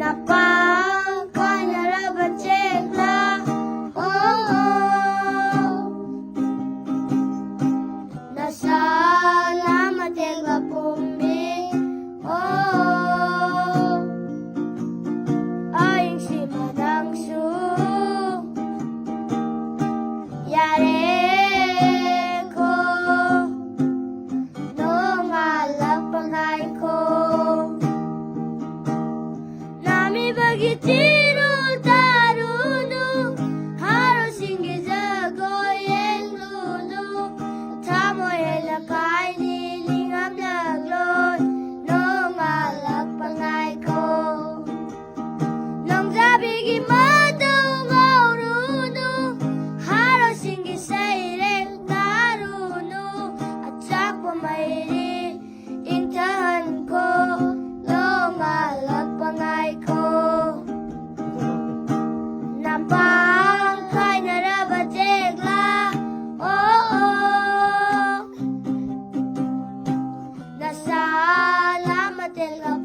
Napakanaravachekla, oh, Nasalamatega pumbi, oh, Aying si Madang Su, yare ko, nung alak pangay ko, nami bagitiro taruno, haro singi zagoyeng luno, tamo elakay nilingam naglon, nung alak pangay ko. Nung zabigi matong auruno, haro singi sa ireng naruno, at sakwa mairi intahan ko, nung alak pangay ko. Napakay narabategla, oh, Nasalamatega